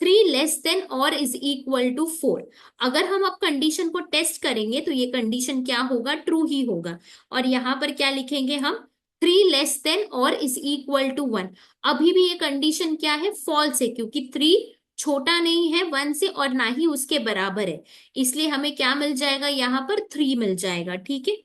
3 less than और इज इक्वल टू 4। अगर हम अब कंडीशन को टेस्ट करेंगे तो ये कंडीशन क्या होगा, ट्रू ही होगा। और यहां पर क्या लिखेंगे हम, 3 लेस देन और इज इक्वल टू 1, अभी भी ये कंडीशन क्या है, फॉल्स है, क्योंकि 3 छोटा नहीं है 1 से और ना ही उसके बराबर है, इसलिए हमें क्या मिल जाएगा, यहाँ पर 3 मिल जाएगा। ठीक है,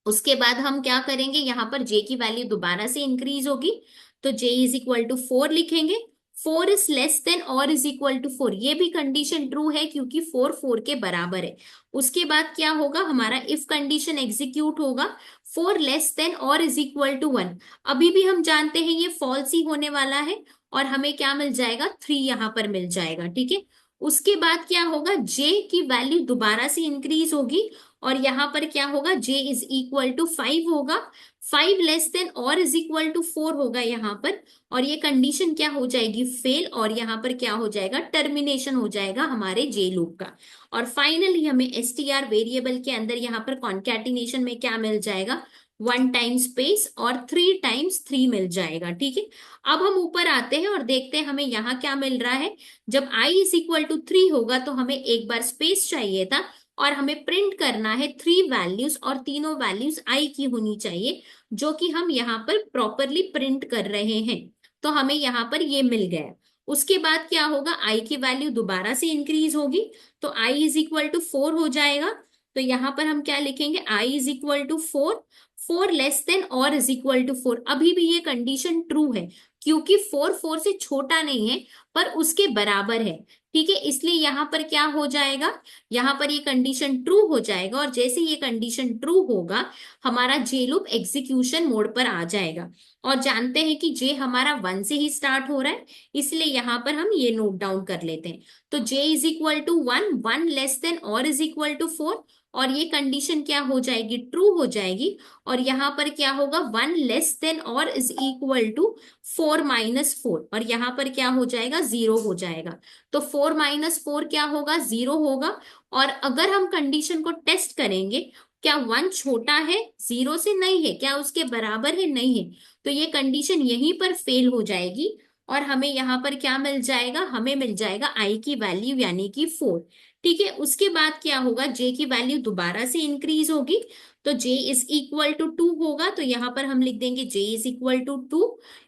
उसके बाद हम क्या करेंगे, यहाँ पर जे की वैल्यू दोबारा से इंक्रीज होगी, तो जे इज इक्वल टू 4 लिखेंगे, 4 इज लेस देन और इज इक्वल टू 4, ये भी कंडीशन ट्रू है, क्योंकि 4 4 के बराबर है। उसके बाद क्या होगा, हमारा इफ कंडीशन एग्जीक्यूट होगा, 4 लेस देन और इज इक्वल टू 1, अभी भी हम जानते हैं ये फॉल्स ही होने वाला है, और हमें क्या मिल जाएगा, 3 यहाँ पर मिल जाएगा। ठीक है, उसके बाद क्या होगा, जे की वैल्यू दोबारा से इंक्रीज होगी और यहाँ पर क्या होगा, j इज इक्वल टू 5 होगा, 5 लेस देन और इज इक्वल टू 4 होगा यहाँ पर, और ये कंडीशन क्या हो जाएगी, फेल, और यहाँ पर क्या हो जाएगा, टर्मिनेशन हो जाएगा हमारे जे लूप का। और फाइनली हमें str वेरिएबल के अंदर यहाँ पर कॉन्कैटिनेशन में क्या मिल जाएगा, 1 टाइम स्पेस और 3 टाइम्स 3 मिल जाएगा। ठीक है, अब हम ऊपर आते हैं और देखते हैं हमें यहाँ क्या मिल रहा है। जब i इज इक्वल टू 3 होगा तो हमें एक बार स्पेस चाहिए था और हमें प्रिंट करना है 3 वैल्यूज, और तीनों वैल्यूज i की होनी चाहिए, जो कि हम यहाँ पर प्रॉपरली प्रिंट कर रहे हैं। तो हमें यहाँ पर ये मिल गया। उसके बाद क्या होगा, i की वैल्यू दोबारा से इंक्रीज होगी, तो i इज इक्वल टू 4 हो जाएगा। तो यहाँ पर हम क्या लिखेंगे, i is equal to 4, 4 less than और इज इक्वल टू 4। अभी भी ये कंडीशन ट्रू है, क्योंकि 4 4 से छोटा नहीं है पर उसके बराबर है। ठीक है, इसलिए यहाँ पर क्या हो जाएगा, यहाँ पर ये कंडीशन ट्रू हो जाएगा, और जैसे ये कंडीशन ट्रू होगा हमारा जे लूप एग्जीक्यूशन मोड पर आ जाएगा। और जानते हैं कि जे हमारा 1 से ही स्टार्ट हो रहा है, इसलिए यहाँ पर हम ये नोट डाउन कर लेते हैं। तो j is equal to 1, 1 less than और इज इक्वल टू 4, और ये कंडीशन क्या हो जाएगी, ट्रू हो जाएगी। और यहाँ पर क्या होगा, 1 लेस देन और इज इक्वल टू 4 माइनस 4, और यहाँ पर क्या हो जाएगा, 0 हो जाएगा। तो 4 माइनस 4 क्या होगा, 0 होगा। और अगर हम कंडीशन को टेस्ट करेंगे, क्या 1 छोटा है 0 से, नहीं है, क्या उसके बराबर है, नहीं है, तो ये कंडीशन यहीं पर फेल हो जाएगी। और हमें यहाँ पर क्या मिल जाएगा, हमें मिल जाएगा i की वैल्यू यानी कि 4। ठीक है, उसके बाद क्या होगा, j की वैल्यू दोबारा से इंक्रीज होगी, तो j इज इक्वल टू 2 होगा, तो यहाँ पर हम लिख देंगे j इज इक्वल टू 2,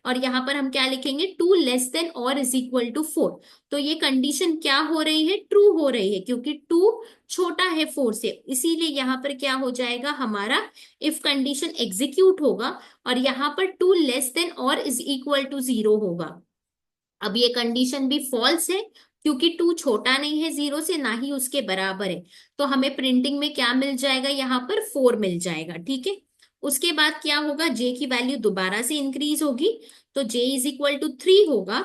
और यहाँ पर हम क्या लिखेंगे, 2 लेस देन और इज इक्वल टू 4। तो ये कंडीशन क्या हो रही है, ट्रू हो रही है, क्योंकि 2 छोटा है 4 से, इसीलिए यहाँ पर क्या हो जाएगा, हमारा इफ कंडीशन एग्जीक्यूट होगा और यहाँ पर 2 लेस देन और इज इक्वल टू 0 होगा। अब ये कंडीशन भी फॉल्स है, क्योंकि 2 छोटा नहीं है 0 से, ना ही उसके बराबर है। तो हमें प्रिंटिंग में क्या मिल जाएगा, यहाँ पर 4 मिल जाएगा। ठीक है, उसके बाद क्या होगा, j की वैल्यू दोबारा से इंक्रीज होगी, तो j इज इक्वल टू 3 होगा,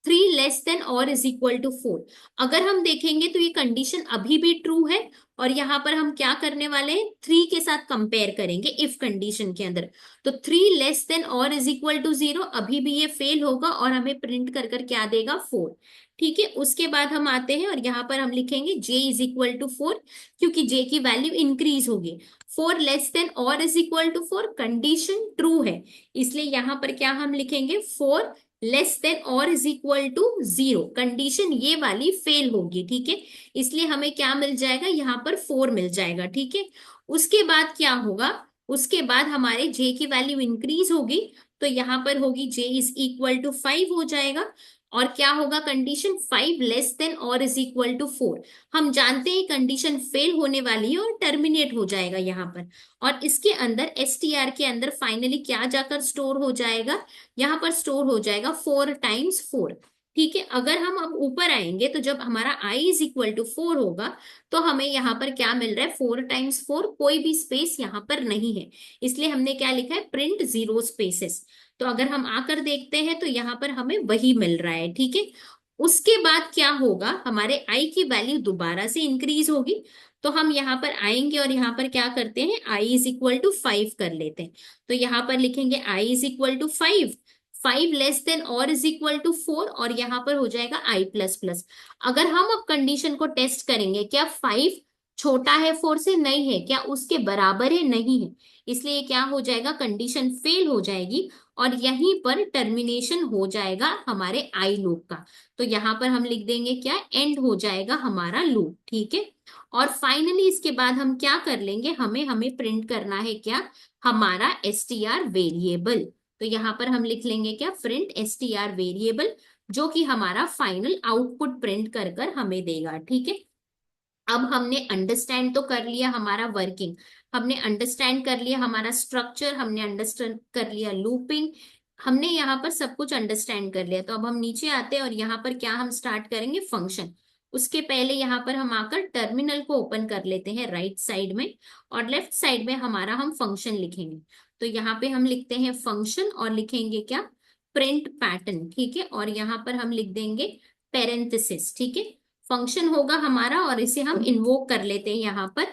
3 लेस देन और इज इक्वल टू 4। अगर हम देखेंगे तो ये कंडीशन अभी भी ट्रू है, और यहाँ पर हम क्या करने वाले हैं, 3 के साथ कंपेयर करेंगे इफ कंडीशन के अंदर। तो 3 लेस देन और इज इक्वल टू 0, अभी भी ये फेल होगा और हमें प्रिंट कर कर क्या देगा, 4। ठीक है, उसके बाद हम आते हैं और यहाँ पर हम लिखेंगे j इज इक्वल टू 4, क्योंकि j की वैल्यू इंक्रीज होगी। 4 लेस देन और is equal to 4, condition true है, इसलिए यहाँ पर क्या हम लिखेंगे, 4 लेस देन और इज इक्वल टू 0, कंडीशन ये वाली फेल होगी। ठीक है, इसलिए हमें क्या मिल जाएगा, यहाँ पर 4 मिल जाएगा। ठीक है, उसके बाद क्या होगा, उसके बाद हमारे j की वैल्यू इंक्रीज होगी, तो यहाँ पर होगी j इज इक्वल टू 5 हो जाएगा, और क्या होगा, कंडीशन 5 लेस देन और इज इक्वल टू 4। हम जानते हैं कंडीशन फेल होने वाली है और टर्मिनेट हो जाएगा यहाँ पर, और इसके अंदर str के अंदर फाइनली क्या जाकर स्टोर हो जाएगा, यहाँ पर स्टोर हो जाएगा 4 टाइम्स 4। ठीक है, अगर हम अब ऊपर आएंगे तो जब हमारा i इज इक्वल टू 4 होगा, तो हमें यहाँ पर क्या मिल रहा है, 4 टाइम्स 4, कोई भी स्पेस यहाँ पर नहीं है, इसलिए हमने क्या लिखा है, प्रिंट 0 स्पेसेस। तो अगर हम आकर देखते हैं तो यहाँ पर हमें वही मिल रहा है। ठीक है, उसके बाद क्या होगा, हमारे i की वैल्यू दोबारा से इंक्रीज होगी, तो हम यहाँ पर आएंगे और यहाँ पर क्या करते हैं, i इज इक्वल टू 5 कर लेते हैं। तो यहाँ पर लिखेंगे i is equal to 5, 5 less than और इज इक्वल टू 4, और यहाँ पर हो जाएगा i प्लस प्लस। अगर हम अब कंडीशन को टेस्ट करेंगे, क्या 5 छोटा है 4 से, नहीं है, क्या उसके बराबर है, नहीं है, इसलिए क्या हो जाएगा, कंडीशन फेल हो जाएगी, और यहीं पर टर्मिनेशन हो जाएगा हमारे आई लूप का। तो यहाँ पर हम लिख देंगे क्या, एंड हो जाएगा हमारा लूप। ठीक है, और फाइनली इसके बाद हम क्या कर लेंगे, हमें हमें प्रिंट करना है क्या, हमारा str वेरिएबल। तो यहाँ पर हम लिख लेंगे क्या, प्रिंट str वेरिएबल, जो कि हमारा फाइनल आउटपुट प्रिंट कर कर हमें देगा। ठीक है, अब हमने अंडरस्टैंड तो कर लिया हमारा वर्किंग, हमने अंडरस्टैंड कर लिया हमारा स्ट्रक्चर, हमने अंडरस्टैंड कर लिया लूपिंग, हमने यहाँ पर सब कुछ अंडरस्टैंड कर लिया। तो अब हम नीचे आते हैं और यहाँ पर क्या हम स्टार्ट करेंगे, फंक्शन। उसके पहले यहाँ पर हम आकर टर्मिनल को ओपन कर लेते हैं राइट साइड में, और लेफ्ट साइड में हमारा हम फंक्शन लिखेंगे। तो यहाँ पे हम लिखते हैं फंक्शन और लिखेंगे क्या, प्रिंट पैटर्न, ठीक है, और यहाँ पर हम लिख देंगे पेरेंथेसिस, ठीक है। फंक्शन होगा हमारा और इसे हम इन्वोक कर लेते हैं यहाँ पर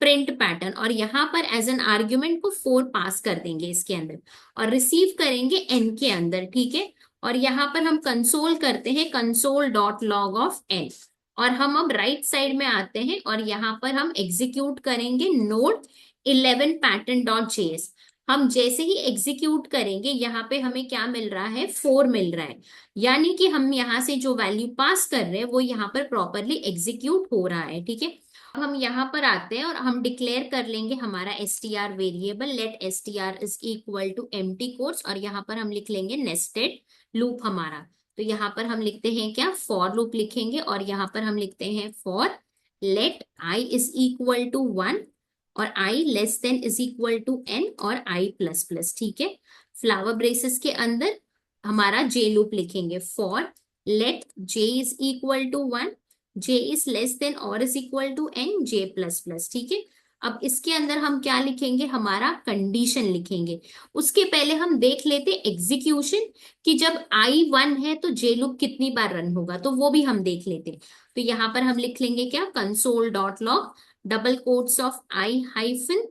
प्रिंट पैटर्न, और यहाँ पर एज एन आर्ग्यूमेंट को 4 पास कर देंगे इसके अंदर और रिसीव करेंगे एन के अंदर, ठीक है। और यहाँ पर हम कंसोल करते हैं console dot log of N, और हम अब राइट साइड में आते हैं और यहाँ पर हम एग्जीक्यूट करेंगे नोड 11 पैटर्न डॉट जेएस। हम जैसे ही एग्जीक्यूट करेंगे यहाँ पे हमें क्या मिल रहा है, 4 मिल रहा है, यानी कि हम यहाँ से जो वैल्यू पास कर रहे हैं वो यहाँ पर प्रॉपरली एग्जीक्यूट हो रहा है, ठीक है। अब हम यहाँ पर आते हैं और हम डिक्लेयर कर लेंगे हमारा str variable, let str is equal to empty quotes, और यहाँ पर हम लिख लेंगे नेस्टेड लूप हमारा। तो यहाँ पर हम लिखते हैं क्या, फॉर लूप लिखेंगे, और यहाँ पर हम लिखते हैं for let i is equal to 1 और i less than is equal to n और i प्लस प्लस, ठीक है। फ्लावर ब्रेसेस के अंदर हमारा j लूप लिखेंगे, for let j is equal to 1, j is less than और is equal to n, j plus plus, ठीक है। अब इसके अंदर हम क्या लिखेंगे, हमारा कंडीशन लिखेंगे। उसके पहले हम देख लेते एग्जीक्यूशन कि जब i 1 है तो j लूप कितनी बार रन होगा, तो वो भी हम देख लेते। तो यहाँ पर हम लिख लेंगे क्या, console dot log double quotes of i hyphen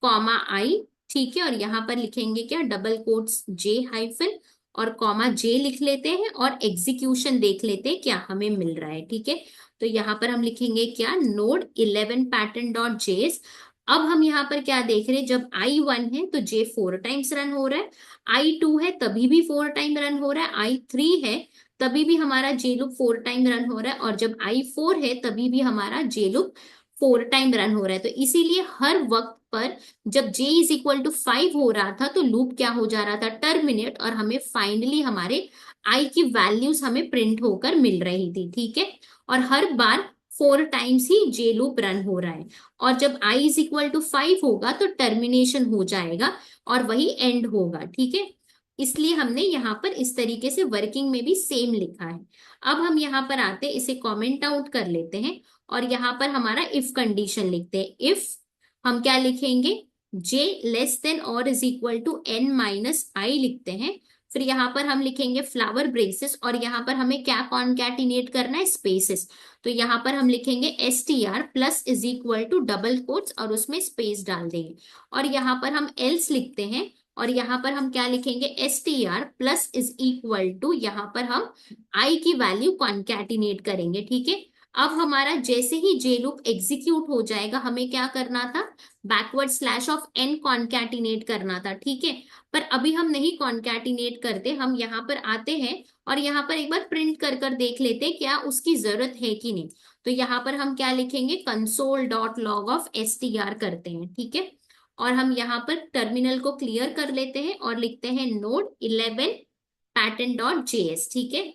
comma i, ठीक है, और यहाँ पर लिखेंगे क्या, डबल कोट्स j हाइफन और कॉमा j लिख लेते हैं और एग्जीक्यूशन देख लेते हैं क्या हमें मिल रहा है, ठीक है। तो यहाँ पर हम लिखेंगे क्या, नोड 11 पैटर्न डॉट जेस। अब हम यहाँ पर क्या देख रहे हैं, जब i 1 है तो j 4 टाइम्स रन हो रहा है, i 2 है तभी भी 4 टाइम रन हो रहा है, i 3 है तभी भी हमारा j लूप 4 टाइम रन हो रहा है, और जब i 4 है तभी भी हमारा j लूप 4 टाइम रन हो रहा है। तो इसीलिए हर वक्त पर जब j इज इक्वल टू 5 हो रहा था तो लूप क्या हो जा रहा था, टर्मिनेट, और हमें फाइनली हमारे i की वैल्यूज हमें प्रिंट होकर मिल रही थी, ठीक है। और हर बार 4 टाइम्स ही j लूप रन हो रहा है, और जब i इज इक्वल टू 5 होगा तो टर्मिनेशन हो जाएगा और वही एंड होगा, ठीक है। इसलिए हमने यहाँ पर इस तरीके से वर्किंग में भी सेम लिखा है। अब हम यहाँ पर आते इसे कमेंट आउट कर लेते हैं और यहाँ पर हमारा इफ कंडीशन लिखते हैं। इफ हम क्या लिखेंगे, j लेस देन और is equal to n minus i लिखते हैं। फिर यहाँ पर हम लिखेंगे फ्लावर ब्रेसेस, और यहाँ पर हमें क्या कॉन्कैटिनेट करना है, स्पेसेस। तो यहाँ पर हम लिखेंगे str plus is equal to double quotes और उसमें स्पेस डाल देंगे, और यहाँ पर हम else लिखते हैं, और यहाँ पर हम क्या लिखेंगे, str plus is equal to, यहाँ पर हम i की वैल्यू कॉन्कैटिनेट करेंगे, ठीक है। अब हमारा जैसे ही j लूप एग्जीक्यूट हो जाएगा हमें क्या करना था, backward slash of n concatenate करना था, ठीक है। पर अभी हम नहीं कॉन्कैटिनेट करते, हम यहाँ पर आते हैं और यहाँ पर एक बार प्रिंट कर कर देख लेते हैं क्या उसकी जरूरत है कि नहीं। तो यहाँ पर हम क्या लिखेंगे, console dot log of str करते हैं, ठीक है। और हम यहाँ पर टर्मिनल को क्लियर कर लेते हैं और लिखते हैं नोड 11 पैटर्न डॉट जेएस, ठीक है।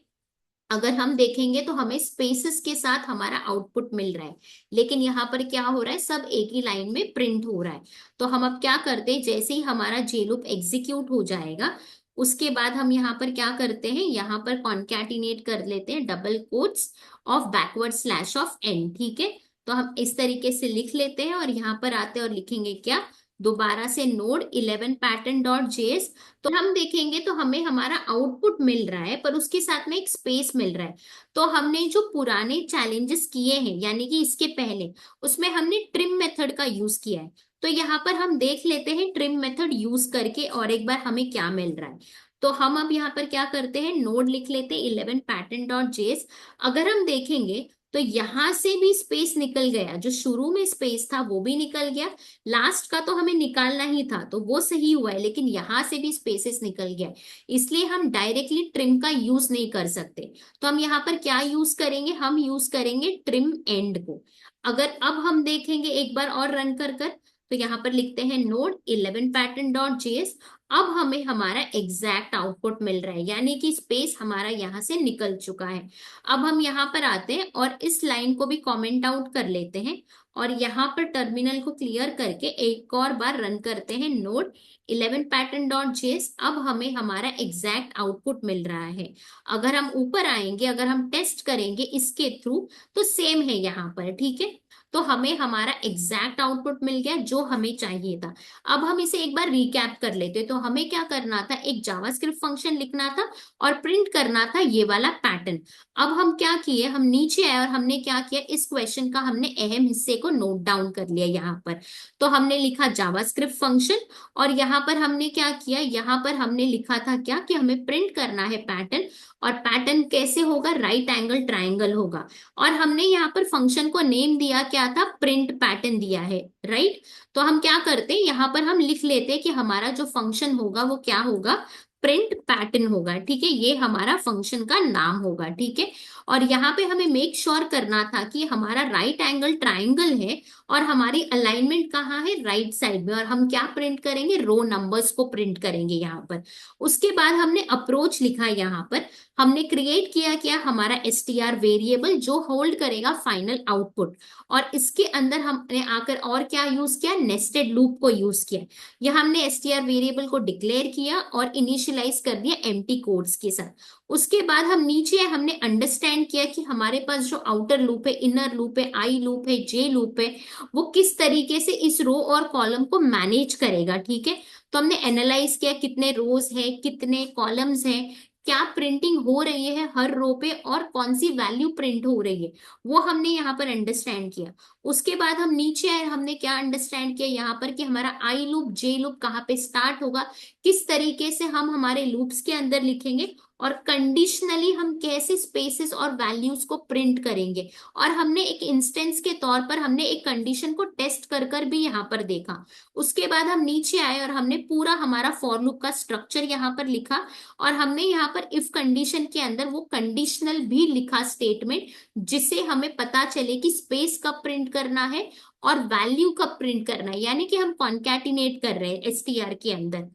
अगर हम देखेंगे तो हमें स्पेसेस के साथ हमारा आउटपुट मिल रहा है, लेकिन यहाँ पर क्या हो रहा है, सब एक ही लाइन में प्रिंट हो रहा है। तो हम अब क्या करते हैं, जैसे ही हमारा j लूप एग्जीक्यूट हो जाएगा उसके बाद हम यहाँ पर क्या करते हैं, यहाँ पर कॉन्कैटिनेट कर लेते हैं double quotes of backward slash of n, ठीक है। तो हम इस तरीके से लिख लेते हैं और यहाँ पर आते हैं और लिखेंगे क्या, दोबारा से नोड 11 पैटर्न डॉट जेएस। तो हम देखेंगे तो हमें हमारा आउटपुट मिल रहा है पर उसके साथ में एक स्पेस मिल रहा है। तो हमने जो पुराने चैलेंजेस किए हैं यानी कि इसके पहले, उसमें हमने ट्रिम मेथड का यूज किया है। तो यहाँ पर हम देख लेते हैं ट्रिम मेथड यूज करके और एक बार हमें क्या मिल रहा है। तो हम अब यहाँ पर क्या करते हैं, नोड लिख लेते हैं 11 पैटर्न डॉट जेएस। अगर हम देखेंगे तो यहां से भी स्पेस निकल गया, जो शुरू में स्पेस था वो भी निकल गया, लास्ट का तो हमें निकालना ही था तो वो सही हुआ है, लेकिन यहां से भी स्पेसेस निकल गया, इसलिए हम डायरेक्टली ट्रिम का यूज नहीं कर सकते। तो हम यहाँ पर क्या यूज करेंगे, हम यूज करेंगे ट्रिम एंड को। अगर अब हम देखेंगे एक बार और रन कर कर, तो यहाँ पर लिखते हैं नोड 11 पैटर्न डॉट जेएस। अब हमें हमारा एग्जैक्ट आउटपुट मिल रहा है, यानी कि स्पेस हमारा यहाँ से निकल चुका है। अब हम यहाँ पर आते हैं और इस लाइन को भी कमेंट आउट कर लेते हैं और यहाँ पर टर्मिनल को क्लियर करके एक और बार रन करते हैं नोड 11 पैटर्न डॉट जेएस। अब हमें हमारा एग्जैक्ट आउटपुट मिल रहा है। अगर हम ऊपर आएंगे, अगर हम टेस्ट करेंगे इसके थ्रू तो सेम है यहाँ पर, ठीक है। तो तो हमें हमारा एग्जैक्ट आउटपुट मिल गया जो हमें चाहिए था। अब हम इसे एक बार रिकैप कर लेते, तो हमें क्या करना था, एक जावास्क्रिप्ट फंक्शन लिखना था और प्रिंट करना था ये वाला पैटर्न। अब हम क्या किए, हम नीचे आए और हमने क्या किया, इस क्वेश्चन का हमने अहम हिस्से को नोट डाउन कर लिया यहाँ पर। तो हमने लिखा जावास्क्रिप्ट फंक्शन, और यहाँ पर हमने क्या किया, यहाँ पर हमने लिखा था क्या, कि हमें प्रिंट करना है पैटर्न। और पैटर्न कैसे होगा, राइट एंगल ट्राइंगल होगा। और हमने यहाँ पर फंक्शन को नेम दिया क्या था, प्रिंट पैटर्न दिया है, राइट। तो हम क्या करते हैं, यहाँ पर हम लिख लेते हैं कि हमारा जो फंक्शन होगा वो क्या होगा, प्रिंट पैटर्न होगा, ठीक है। ये हमारा फंक्शन का नाम होगा, ठीक है। और यहाँ पे हमें मेक श्योर करना था कि हमारा राइट एंगल ट्राइंगल है और हमारी अलाइनमेंट कहाँ है, राइट साइड में। और हम क्या प्रिंट करेंगे, रो नंबर्स को प्रिंट करेंगे यहाँ पर। उसके बाद हमने अप्रोच लिखा यहाँ पर, हमने क्रिएट किया क्या, हमारा str वेरिएबल जो होल्ड करेगा फाइनल आउटपुट। और इसके अंदर हमने आकर और क्या यूज किया, नेस्टेड लूप को यूज किया। यह हमने str वेरिएबल को डिक्लेयर किया और इनिशियलाइज कर दिया एम्प्टी कोड्स के साथ। उसके बाद हम नीचे हमने अंडरस्टैंड किया कि हमारे पास जो आउटर लूप है, इनर लूप है, आई लूप है, जे लूप है, वो किस तरीके से इस रो और कॉलम को मैनेज करेगा, ठीक है। तो हमने एनालाइज किया कितने रोज है, कितने कॉलम्स हैं, क्या प्रिंटिंग हो रही है हर रो पे, और कौन सी वैल्यू प्रिंट हो रही है, वो हमने यहाँ पर अंडरस्टैंड किया। उसके बाद हम नीचे आए, हमने क्या अंडरस्टैंड किया यहाँ पर, कि हमारा आई लूप जे लूप कहाँ पे स्टार्ट होगा, किस तरीके से हम हमारे लूप्स के अंदर लिखेंगे, और कंडीशनली हम कैसे स्पेसेस और वैल्यूज को प्रिंट करेंगे। और हमने एक इंस्टेंस के तौर पर हमने एक कंडीशन को टेस्ट कर कर भी यहाँ पर देखा। उसके बाद हम नीचे आए और हमने पूरा हमारा फॉर लूप का स्ट्रक्चर यहाँ पर लिखा। और हमने यहाँ पर इफ कंडीशन के अंदर वो कंडीशनल भी लिखा स्टेटमेंट, जिससे हमें पता चले कि स्पेस कब प्रिंट करना है और वैल्यू कब प्रिंट करना है, यानी कि हम कॉन्कैटिनेट कर रहे हैं एसटीआर के अंदर।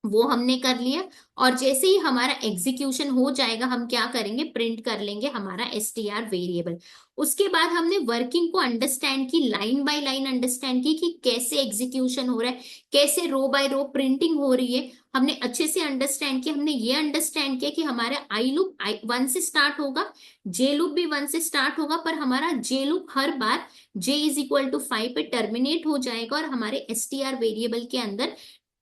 वो हमने कर लिया। और जैसे ही हमारा एग्जीक्यूशन हो जाएगा, हम क्या करेंगे, प्रिंट कर लेंगे हमारा एसटीआर वेरिएबल। उसके बाद हमने वर्किंग को अंडरस्टैंड की, लाइन बाय लाइन अंडरस्टैंड की कि कैसे एग्जीक्यूशन हो रहा है, कैसे रो बाय रो प्रिंटिंग हो रही है। हमने अच्छे से अंडरस्टैंड किया। हमने ये अंडरस्टैंड किया कि हमारा आई लूप 1 से स्टार्ट होगा, जे लूप भी 1 से स्टार्ट होगा, पर हमारा जे लूप हर बार जे इज इक्वल टू 5 पे टर्मिनेट हो जाएगा, और हमारे एसटीआर वेरिएबल के अंदर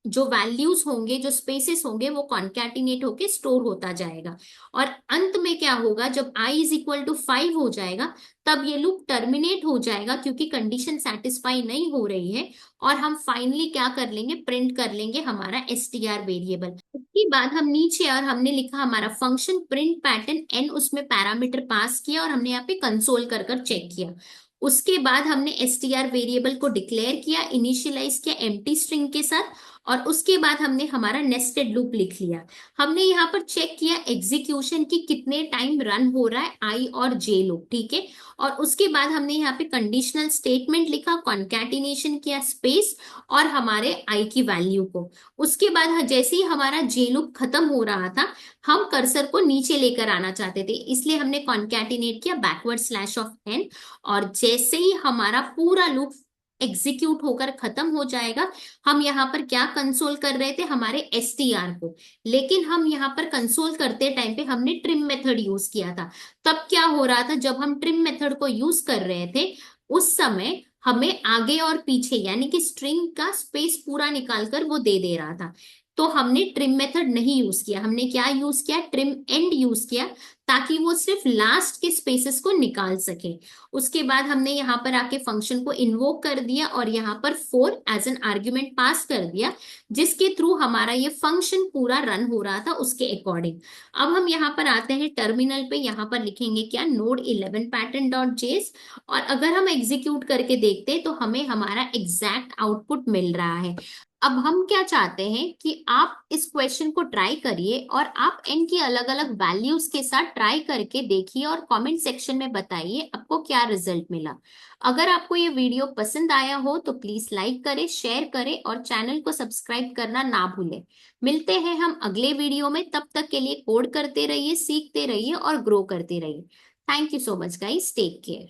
जो वैल्यूज होंगे, जो स्पेसेस होंगे, वो कॉन्कैटिनेट होके स्टोर होता जाएगा। और अंत में क्या होगा, जब i इज इक्वल टू 5 हो जाएगा, तब ये लूप टर्मिनेट हो जाएगा, क्योंकि कंडीशन सेटिस्फाई नहीं हो रही है। और हम फाइनली क्या कर लेंगे, प्रिंट कर लेंगे हमारा एसटीआर वेरिएबल। उसके बाद हम नीचे और हमने लिखा हमारा फंक्शन प्रिंट पैटर्न एन, उसमें पैरामीटर पास किया और हमने यहाँ पे कंसोल कर कर चेक किया। उसके बाद हमने एसटीआर वेरिएबल को डिक्लेयर किया, इनिशियलाइज किया एम्प्टी स्ट्रिंग के साथ। और उसके बाद हमने हमारा नेस्टेड लूप लिख लिया। हमने यहाँ पर चेक किया एग्जीक्यूशन की कितने टाइम रन हो रहा है आई और जे लूप, ठीक है। और उसके बाद हमने यहाँ पे कंडीशनल स्टेटमेंट लिखा, कॉन्कैटिनेशन किया स्पेस और हमारे आई की वैल्यू को। उसके बाद जैसे ही हमारा जे लूप खत्म हो रहा था, हम कर्सर को नीचे लेकर आना चाहते थे, इसलिए हमने कॉन्कैटिनेट किया बैकवर्ड स्लैश ऑफ एन। और जैसे ही हमारा पूरा लूप एग्जीक्यूट होकर खत्म हो जाएगा, हम यहाँ पर क्या कंसोल कर रहे थे, हमारे एसटीआर को। लेकिन हम यहाँ पर कंसोल करते टाइम पे हमने ट्रिम मेथड यूज किया था। तब क्या हो रहा था, जब हम ट्रिम मेथड को यूज कर रहे थे, उस समय हमें आगे और पीछे यानी कि स्ट्रिंग का स्पेस पूरा निकालकर वो दे दे रहा था। तो हमने ट्रिम मेथड नहीं यूज किया, हमने क्या यूज किया, ट्रिम एंड यूज किया, ताकि वो सिर्फ लास्ट के स्पेसेस को निकाल सके। उसके बाद हमने यहाँ पर आके फंक्शन को इन्वोक कर दिया और यहाँ पर 4 एज एन आर्ग्यूमेंट पास कर दिया, जिसके थ्रू हमारा ये फंक्शन पूरा रन हो रहा था उसके अकॉर्डिंग। अब हम यहाँ पर आते हैं टर्मिनल पे, यहाँ पर लिखेंगे क्या, नोड 11 पैटर्न डॉट जेस। और अगर हम एग्जीक्यूट करके देखते हैं तो हमें हमारा एग्जैक्ट आउटपुट मिल रहा है। अब हम क्या चाहते हैं कि आप इस क्वेश्चन को ट्राई करिए और आप n की अलग अलग वैल्यूज के साथ ट्राई करके देखिए और कमेंट सेक्शन में बताइए आपको क्या रिजल्ट मिला। अगर आपको ये वीडियो पसंद आया हो तो प्लीज लाइक करें, शेयर करें और चैनल को सब्सक्राइब करना ना भूलें। मिलते हैं हम अगले वीडियो में, तब तक के लिए कोड करते रहिए, सीखते रहिए और ग्रो करते रहिए। Thank you so much guys, take care.